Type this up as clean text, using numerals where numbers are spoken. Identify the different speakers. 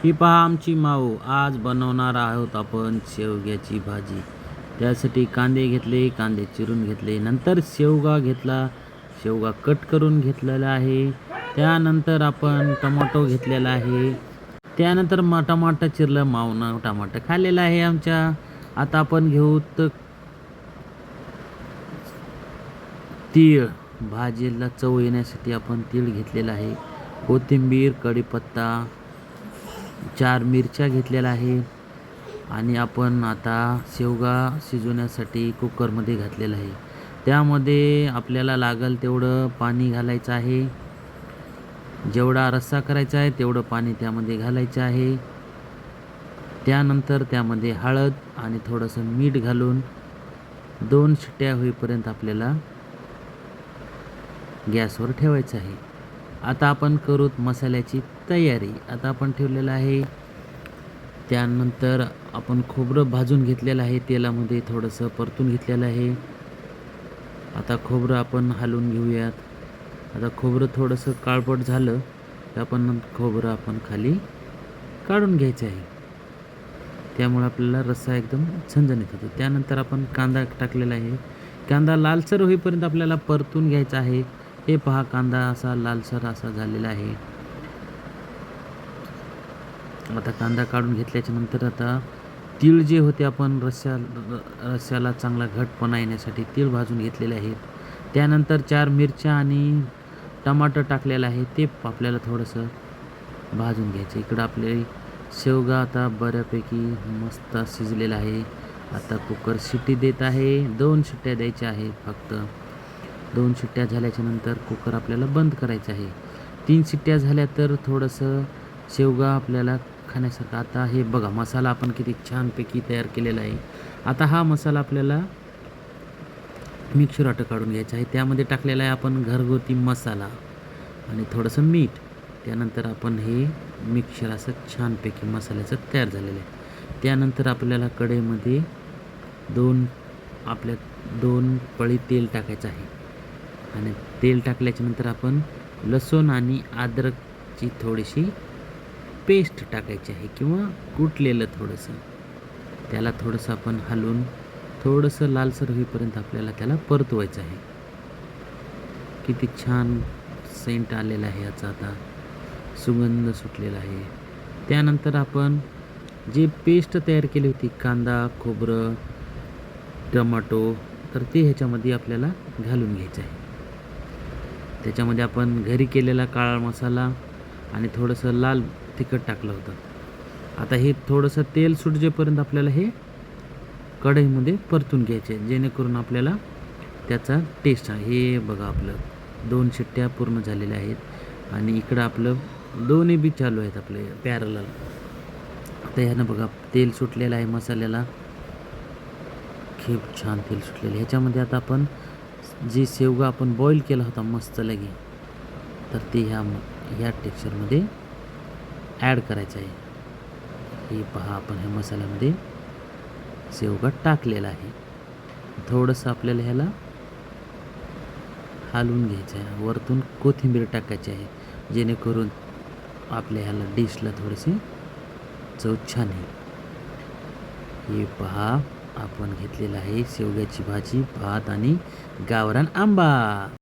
Speaker 1: ही पहा आमची माऊ. आज बनवणार आहोत आपण शेवग्याची भाजी. त्यासाठी कांदे घेतले, कांदे चिरून घेतले, नंतर शेवगा घेतला, शेवगा कट करून घेतलेला आहे. त्यानंतर आपण टोमॅटो घेतलेला आहे. त्यानंतर टमाटर चिरलं, माऊनं टमाटर खाल्लेलं आहे आमच्या. आता आपण घेऊ तर तीळ. भाजीला चव येण्यासाठी आपण तीळ घेतलेला आहे. कोथिंबीर, कढीपत्ता, 4 मिरच्या घेतलेल्या आहे. आणि आपण आता शेवगा शिजवण्यासाठी कुकरमध्ये घातलेलं आहे. त्यामध्ये आपल्याला लागेल तेवढं पाणी घालायचं आहे. जेवढा रस्सा करायचा आहे तेवढं पाणी त्यामध्ये घालायचं आहे. त्यानंतर त्यामध्ये हळद आणि थोडंसं मीठ घालून 2 शिट्ट्या होईपर्यंत आपल्याला गॅसवर ठेवायचं आहे. आता आपण करूत मसाल्याची तयारी. आता आपण ठेवलेलं आहे. त्यानंतर आपण खोबरं भाजून घेतलेलं आहे, तेलामध्ये थोडंसं परतून घेतलेलं आहे. आता खोबरं आपण हलवून घेऊयात. आता खोबरं थोडंसं काळपट झालं तर आपण खोबरं खाली काढून घ्यायचं आहे. त्यामुळे आपल्याला रस्सा एकदम झणझणीत होतो. त्यानंतर आपण कांदा टाकलेला आहे. कांदा लालसर होईपर्यंत आपल्याला परतून घ्यायचा आहे. हे पहा, कांदा असा लालसर असा झालेला आहे. आता कांदा काढून घेतल्याच्या नंतर आता तीळ जे होते आपण रस्स्याला चांगला घटपणा येण्यासाठी तीळ भाजून घेतलेले आहेत. त्यानंतर 4 मिरच्या आणि टमाटर टाकलेलं आहे, ते आपल्याला थोडंसं भाजून घ्यायचं. इकडं आपले शेवगा आता बऱ्यापैकी मस्त शिजलेला आहे. आता कुकर शिट्टी देत आहे. 2 शिट्ट्या द्यायच्या आहेत फक्त. 2 शिट्ट्या झाल्याच्या नंतर कुकर आपल्याला बंद करायचं आहे. 3 शिट्ट्या झाल्या तर थोडंसं शेवगा आपल्याला खाण्यासारखं. आता हे बघा, मसाला आपण किती छानपैकी तयार केलेला आहे. आता हा मसाला आपल्याला मिक्सर काढून घ्यायचा आहे. त्यामध्ये टाकलेला आहे आपण घरगुती मसाला आणि थोडंसं मीठ. त्यानंतर आपण हे मिक्सर असं छानपैकी मसाल्याचं तयार झालेलं आहे. त्यानंतर आपल्याला कढईमध्ये 2 पळी तेल टाकायचं आहे. आणि तेल टाकल्याच्यानंतर आपण लसूण आणि अद्रकची थोडीशी पेस्ट टाकायची आहे किंवा कुटलेलं थोडंसं. त्याला थोडंसं आपण हलवून थोडंसं लालसर होईपर्यंत आपल्याला त्याला परतवायचं आहे. किती छान सेंट आलेला आहे याचा, आता सुगंध सुटलेला आहे. त्यानंतर आपण जे पेस्ट तयार केली होती, कांदा, खोबरं, टमाटो, तर ते ह्याच्यामध्ये आपल्याला घालून घ्यायचं आहे. त्याच्यामध्ये आपण घरी केलेला काळा मसाला आणि थोडंसं लाल तिखट टाकलं होतं. आता हे थोडंसं तेल सुटजेपर्यंत आपल्याला हे कढईमध्ये परतून घ्यायचे, जेणेकरून आपल्याला त्याचा टेस्ट आहे. हे बघा, आपलं 2 शिट्ट्या पूर्ण झालेल्या आहेत आणि इकडं आपलं दोन्ही बी चालू आहेत आपले पॅरलल. आता ह्यानं बघा तेल सुटलेलं आहे मसाल्याला, खूप छान तेल सुटलेलं. ह्याच्यामध्ये आता आपण जी शेवगा आपण बॉईल केला होता मस्त लगे, तर ते ह्या टेक्स्चरमध्ये ॲड करायचं आहे. हे पहा, आपण ह्या मसाल्यामध्ये शेवगा टाकलेला आहे. थोडंसं आपल्याला ह्याला हलवून घ्यायचं आहे. वरतून कोथिंबीर टाकायची आहे, जेणेकरून आपल्या ह्याला डिशला थोडीशी चव छान आहे. हे पहा, आपण घेतलेलं आहे शेवग्याची भाजी, भात आणि गावरान आंबा.